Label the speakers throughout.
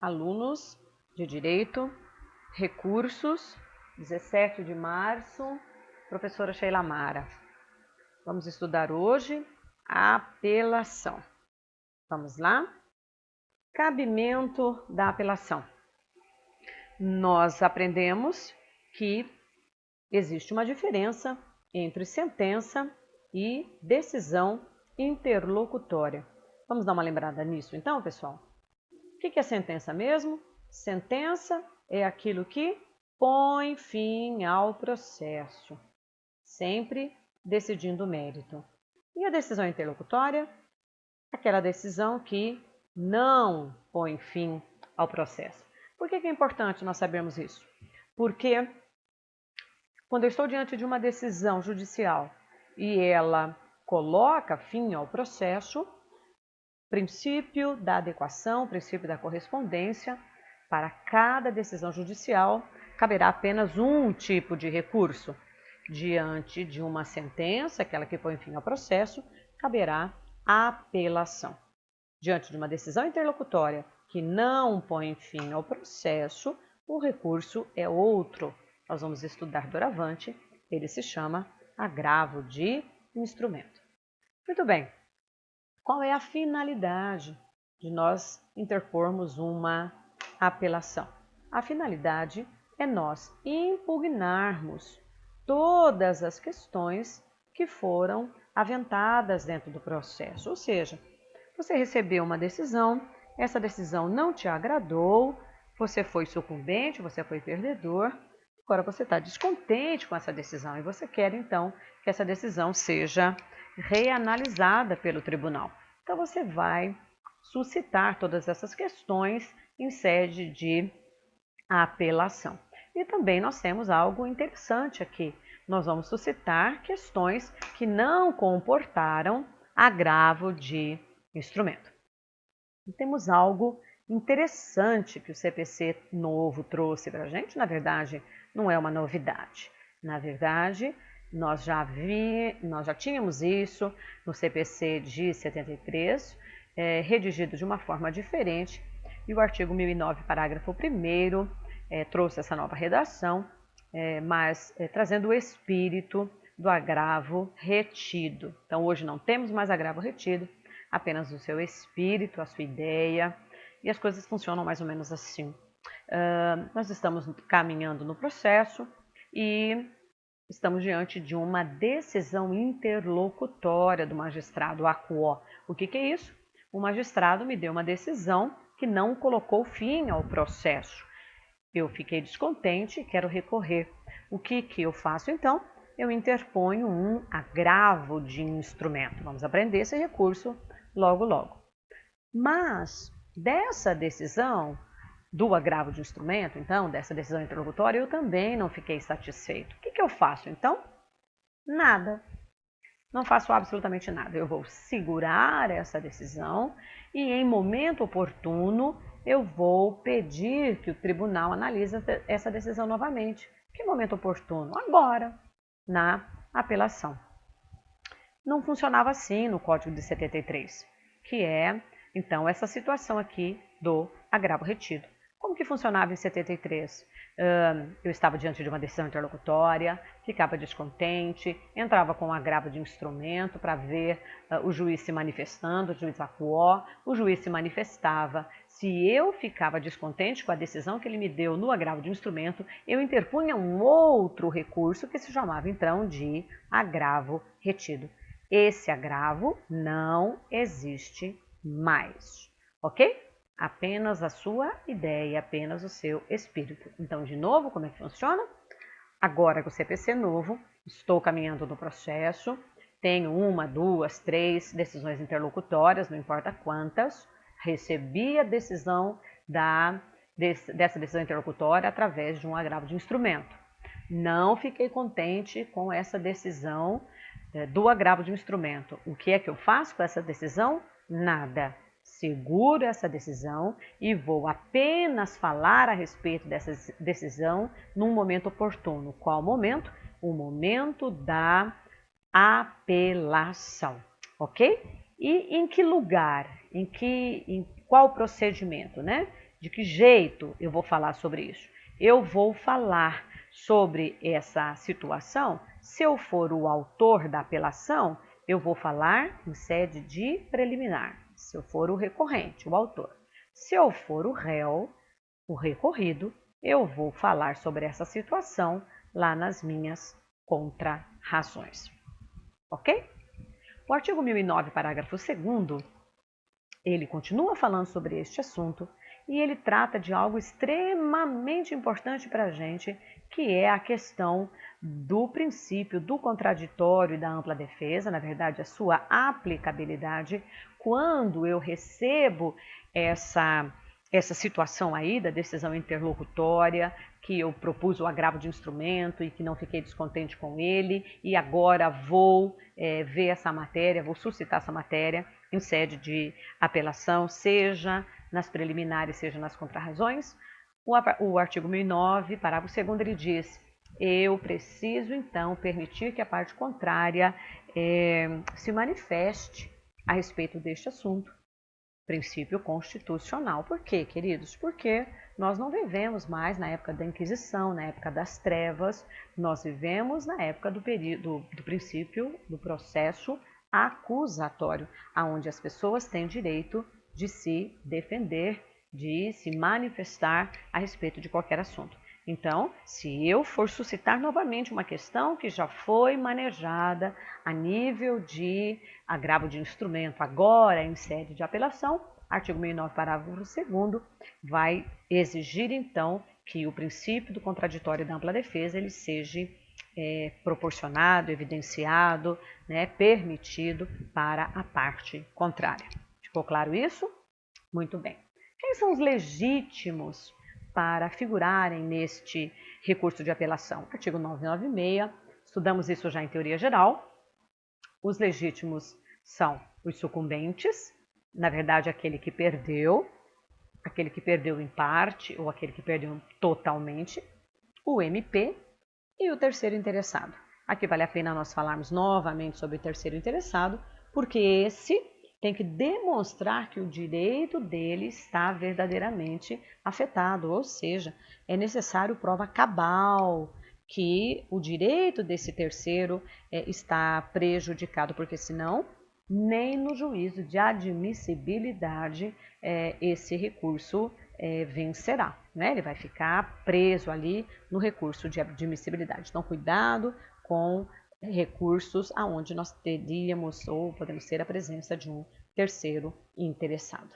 Speaker 1: Alunos de Direito, Recursos, 17 de março, professora Sheila Mara. Vamos estudar hoje a apelação. Vamos lá? Cabimento da apelação. Nós aprendemos que existe uma diferença entre sentença e decisão interlocutória. Vamos dar uma lembrada nisso então, pessoal? O que é sentença mesmo? Sentença é aquilo que põe fim ao processo, sempre decidindo o mérito. E a decisão interlocutória? Aquela decisão que não põe fim ao processo. Por que é importante nós sabermos isso? Porque quando eu estou diante de uma decisão judicial e ela coloca fim ao processo, princípio da adequação, princípio da correspondência, para cada decisão judicial caberá apenas um tipo de recurso. Diante de uma sentença, aquela que põe fim ao processo, caberá a apelação. Diante de uma decisão interlocutória que não põe fim ao processo, o recurso é outro. Nós vamos estudar doravante, ele se chama agravo de instrumento. Muito bem. Qual é a finalidade de nós interpormos uma apelação? A finalidade é nós impugnarmos todas as questões que foram aventadas dentro do processo. Ou seja, você recebeu uma decisão, essa decisão não te agradou, você foi sucumbente, você foi perdedor, agora você está descontente com essa decisão e você quer então que essa decisão seja reanalisada pelo tribunal. Então você vai suscitar todas essas questões em sede de apelação. E também nós temos algo interessante aqui. Nós vamos suscitar questões que não comportaram agravo de instrumento. E temos algo interessante que o CPC novo trouxe para a gente. Na verdade, não é uma novidade. Na verdade, nós já tínhamos isso no CPC de 73, redigido de uma forma diferente, e o artigo 1009, parágrafo 1º, trouxe essa nova redação, mas trazendo o espírito do agravo retido. Então, hoje não temos mais agravo retido, apenas o seu espírito, a sua ideia, e as coisas funcionam mais ou menos assim. Nós estamos caminhando no processo e estamos diante de uma decisão interlocutória do magistrado acuó. O que é isso? O magistrado me deu uma decisão que não colocou fim ao processo. Eu fiquei descontente e quero recorrer. O que eu faço então? Eu interponho um agravo de instrumento. Vamos aprender esse recurso logo, logo. Mas dessa decisão do agravo de instrumento, então, dessa decisão interlocutória, eu também não fiquei satisfeito. O que eu faço, então? Nada. Não faço absolutamente nada. Eu vou segurar essa decisão e, em momento oportuno, eu vou pedir que o tribunal analise essa decisão novamente. Que momento oportuno? Agora, na apelação. Não funcionava assim no Código de 73, que é, então, essa situação aqui do agravo retido. Como que funcionava em 73? Eu estava diante de uma decisão interlocutória, ficava descontente, entrava com um agravo de instrumento para ver o juiz se manifestando, o juiz acuó, o juiz se manifestava. Se eu ficava descontente com a decisão que ele me deu no agravo de instrumento, eu interpunha um outro recurso que se chamava então de agravo retido. Esse agravo não existe mais, ok? Apenas a sua ideia, apenas o seu espírito. Então, de novo, como é que funciona? Agora com o CPC novo, estou caminhando no processo, tenho 1, 2, 3 decisões interlocutórias, não importa quantas, recebi a decisão dessa decisão interlocutória através de um agravo de instrumento. Não fiquei contente com essa decisão do agravo de instrumento. O que é que eu faço com essa decisão? Nada. Seguro essa decisão e vou apenas falar a respeito dessa decisão num momento oportuno. Qual momento? O momento da apelação, ok? E em que lugar? Em qual procedimento, né? De que jeito eu vou falar sobre isso? Eu vou falar sobre essa situação. Se eu for o autor da apelação, eu vou falar em sede de preliminar. Se eu for o recorrente, o autor. Se eu for o réu, o recorrido, eu vou falar sobre essa situação lá nas minhas contrarrazões. Ok? O artigo 1009, parágrafo 2º, ele continua falando sobre este assunto e ele trata de algo extremamente importante para a gente, que é a questão do princípio do contraditório e da ampla defesa, na verdade, a sua aplicabilidade, quando eu recebo essa situação aí da decisão interlocutória, que eu propus o agravo de instrumento e que não fiquei descontente com ele, e agora vou ver essa matéria, vou suscitar essa matéria em sede de apelação, seja nas preliminares, seja nas contrarrazões. O artigo 1009, parágrafo 2º, ele diz: eu preciso, então, permitir que a parte contrária se manifeste a respeito deste assunto. Princípio constitucional. Por quê, queridos? Porque nós não vivemos mais na época da Inquisição, na época das trevas, nós vivemos na época do princípio do processo acusatório, onde as pessoas têm direito de se defender, de se manifestar a respeito de qualquer assunto. Então, se eu for suscitar novamente uma questão que já foi manejada a nível de agravo de instrumento, agora em sede de apelação, artigo 1009, parágrafo 2º, vai exigir, então, que o princípio do contraditório e da ampla defesa ele seja proporcionado, evidenciado, permitido para a parte contrária. Ficou claro isso? Muito bem. Quem são os legítimos para figurarem neste recurso de apelação? Artigo 996, estudamos isso já em teoria geral. Os legítimos são os sucumbentes, na verdade aquele que perdeu em parte ou aquele que perdeu totalmente, o MP e o terceiro interessado. Aqui vale a pena nós falarmos novamente sobre o terceiro interessado, porque esse tem que demonstrar que o direito dele está verdadeiramente afetado, ou seja, é necessário prova cabal que o direito desse terceiro está prejudicado, porque senão nem no juízo de admissibilidade esse recurso vencerá, né? Ele vai ficar preso ali no recurso de admissibilidade. Então, cuidado com recursos aonde nós teríamos ou podemos ter a presença de um terceiro interessado.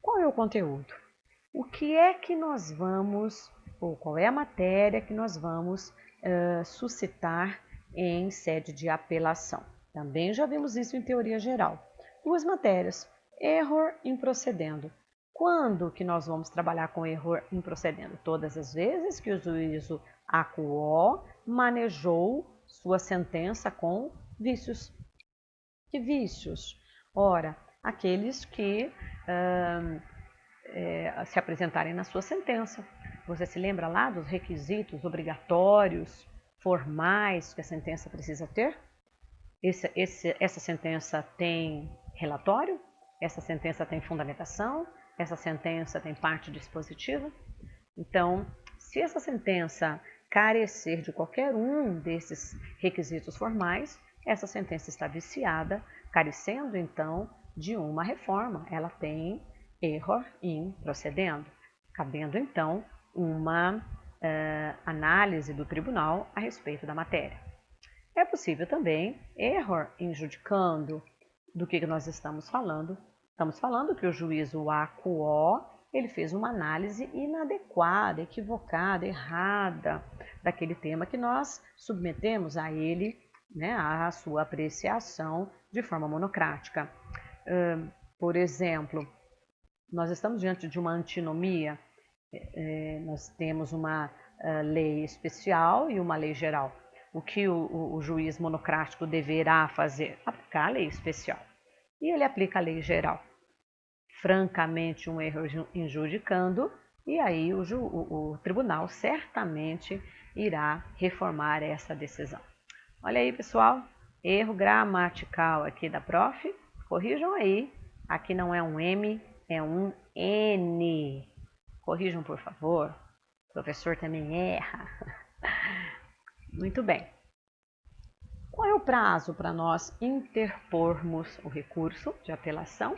Speaker 1: Qual é o conteúdo? O que é que nós vamos, ou qual é a matéria que nós vamos suscitar em sede de apelação? Também já vimos isso em teoria geral. Duas matérias, error improcedendo. Quando que nós vamos trabalhar com error improcedendo? Todas as vezes que o juízo acuou, manejou sua sentença com vícios. Que vícios? Ora, aqueles que se apresentarem na sua sentença. Você se lembra lá dos requisitos obrigatórios, formais que a sentença precisa ter? Essa sentença tem relatório? Essa sentença tem fundamentação? Essa sentença tem parte dispositiva? Então, se essa sentença carecer de qualquer um desses requisitos formais, essa sentença está viciada, carecendo então de uma reforma. Ela tem error in procedendo, cabendo então uma análise do tribunal a respeito da matéria. É possível também error in judicando. Do que nós estamos falando? Estamos falando que o juízo acuó, ele fez uma análise inadequada, equivocada, errada daquele tema que nós submetemos a ele, né, a sua apreciação de forma monocrática. Por exemplo, nós estamos diante de uma antinomia, nós temos uma lei especial e uma lei geral. O que o juiz monocrático deverá fazer? Aplicar a lei especial. E ele aplica a lei geral. Francamente, um erro injudicando, e aí o tribunal certamente irá reformar essa decisão. Olha aí, pessoal, erro gramatical aqui da prof. Corrijam aí, aqui não é um M, é um N. Corrijam, por favor. O professor também erra. Muito bem. Qual é o prazo para nós interpormos o recurso de apelação?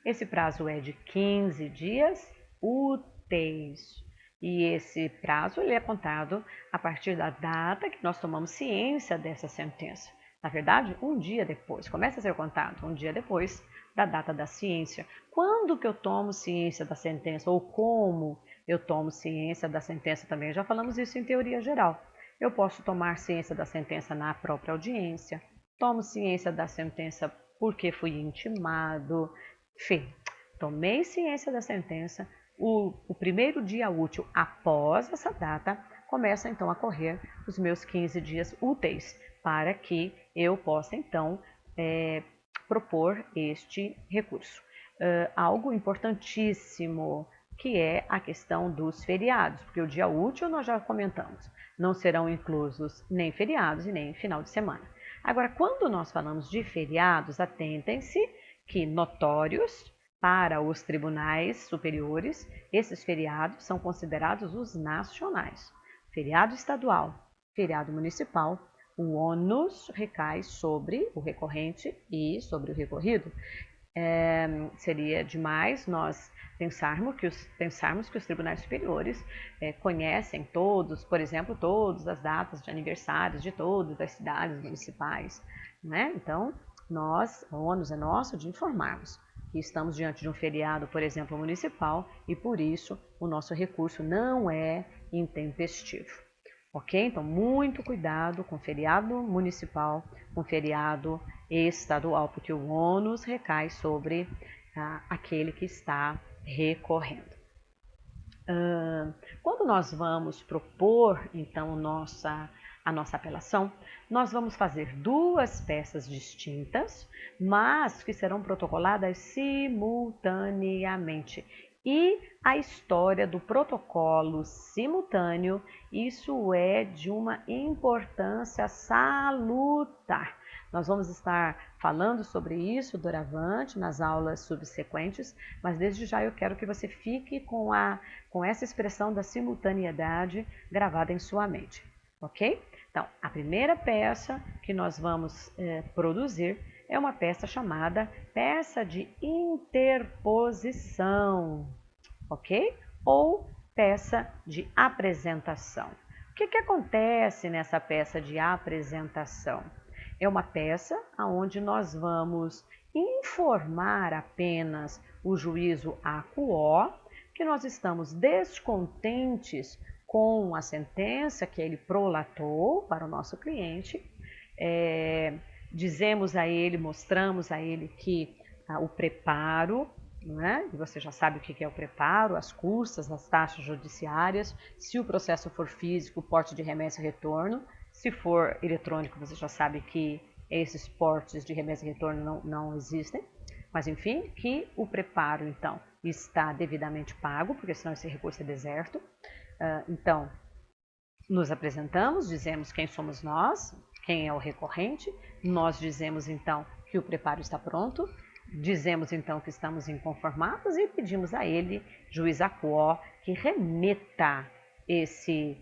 Speaker 1: Esse prazo é de 15 dias úteis. E esse prazo ele é contado a partir da data que nós tomamos ciência dessa sentença. Na verdade, um dia depois, começa a ser contado um dia depois da data da ciência. Quando que eu tomo ciência da sentença ou como eu tomo ciência da sentença também? Já falamos isso em teoria geral. Eu posso tomar ciência da sentença na própria audiência, tomo ciência da sentença porque fui intimado, enfim, tomei ciência da sentença, o primeiro dia útil após essa data, começa então a correr os meus 15 dias úteis para que eu possa então propor este recurso. Algo importantíssimo que é a questão dos feriados, porque o dia útil nós já comentamos, não serão inclusos nem feriados e nem final de semana. Agora, quando nós falamos de feriados, atentem-se que notórios para os tribunais superiores, esses feriados são considerados os nacionais. Feriado estadual, feriado municipal, o ônus recai sobre o recorrente e sobre o recorrido. Seria demais nós pensarmos que os tribunais superiores conhecem todos, por exemplo, todas as datas de aniversários de todas as cidades municipais, né? Então, o ônus é nosso de informarmos que estamos diante de um feriado, por exemplo, municipal, e por isso o nosso recurso não é intempestivo. Ok? Então, muito cuidado com feriado municipal, com feriado estadual, porque o ônus recai sobre aquele que está recorrendo. Quando nós vamos propor, então, a nossa apelação, nós vamos fazer duas peças distintas, mas que serão protocoladas simultaneamente. E a história do protocolo simultâneo, isso é de uma importância salutar. Nós vamos estar falando sobre isso doravante nas aulas subsequentes, mas desde já eu quero que você fique com essa expressão da simultaneidade gravada em sua mente, ok? Então, a primeira peça que nós vamos produzir é uma peça chamada peça de interposição, ok? Ou peça de apresentação. O que acontece nessa peça de apresentação? É uma peça onde nós vamos informar apenas o juízo acuó que nós estamos descontentes com a sentença que ele prolatou para o nosso cliente. Dizemos a ele, mostramos a ele que o preparo, né? E você já sabe o que é o preparo, as custas, as taxas judiciárias, se o processo for físico, porte de remessa e retorno, se for eletrônico, você já sabe que esses portes de remessa e retorno não existem, mas enfim, que o preparo então está devidamente pago, porque senão esse recurso é deserto. Então, nos apresentamos, dizemos quem somos nós, quem é o recorrente, nós dizemos então que o preparo está pronto, dizemos então que estamos inconformados e pedimos a ele, juiz acuó, que remeta esse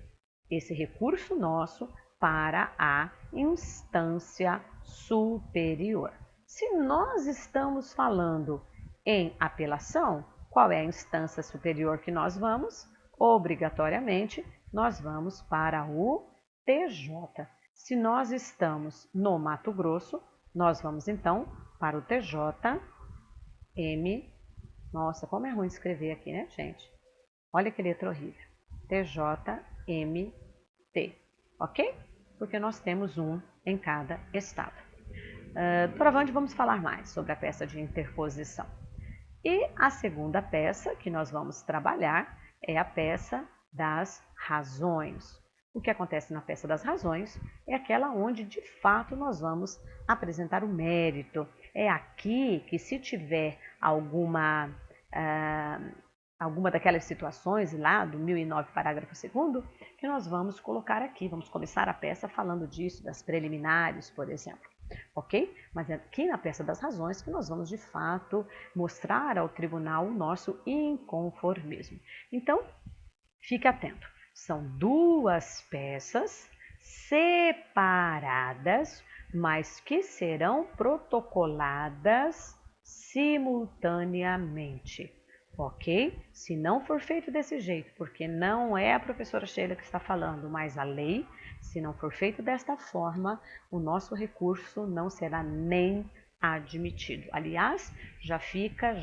Speaker 1: recurso nosso para a instância superior. Se nós estamos falando em apelação, qual é a instância superior que nós vamos? Obrigatoriamente, nós vamos para o TJ. Se nós estamos no Mato Grosso, nós vamos então para o TJM. Nossa, como é ruim escrever aqui, né, gente? Olha que letra horrível. TJMT, ok? Porque nós temos um em cada estado. Doravante, vamos falar mais sobre a peça de interposição. E a segunda peça que nós vamos trabalhar é a peça das razões. O que acontece na peça das razões é aquela onde, de fato, nós vamos apresentar o mérito. É aqui que, se tiver alguma daquelas situações lá do 1009, parágrafo 2º, que nós vamos colocar aqui. Vamos começar a peça falando disso, das preliminares, por exemplo. ok? Mas é aqui na peça das razões que nós vamos, de fato, mostrar ao tribunal o nosso inconformismo. Então, fique atento. São duas peças separadas, mas que serão protocoladas simultaneamente, ok? Se não for feito desse jeito, porque não é a professora Sheila que está falando, mas a lei, se não for feito desta forma, o nosso recurso não será nem admitido. Aliás, já fica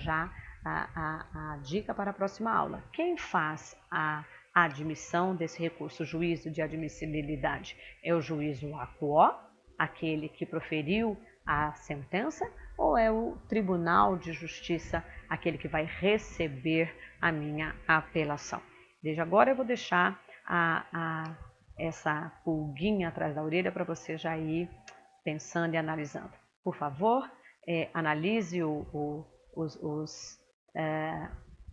Speaker 1: a dica para a próxima aula. Quem faz a admissão desse recurso, juízo de admissibilidade, é o juízo ACUO, aquele que proferiu a sentença, ou é o Tribunal de Justiça, aquele que vai receber a minha apelação? Desde agora eu vou deixar essa pulguinha atrás da orelha para você já ir pensando e analisando. Por favor, analise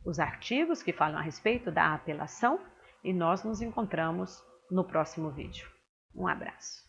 Speaker 1: os artigos que falam a respeito da apelação e nós nos encontramos no próximo vídeo. Um abraço.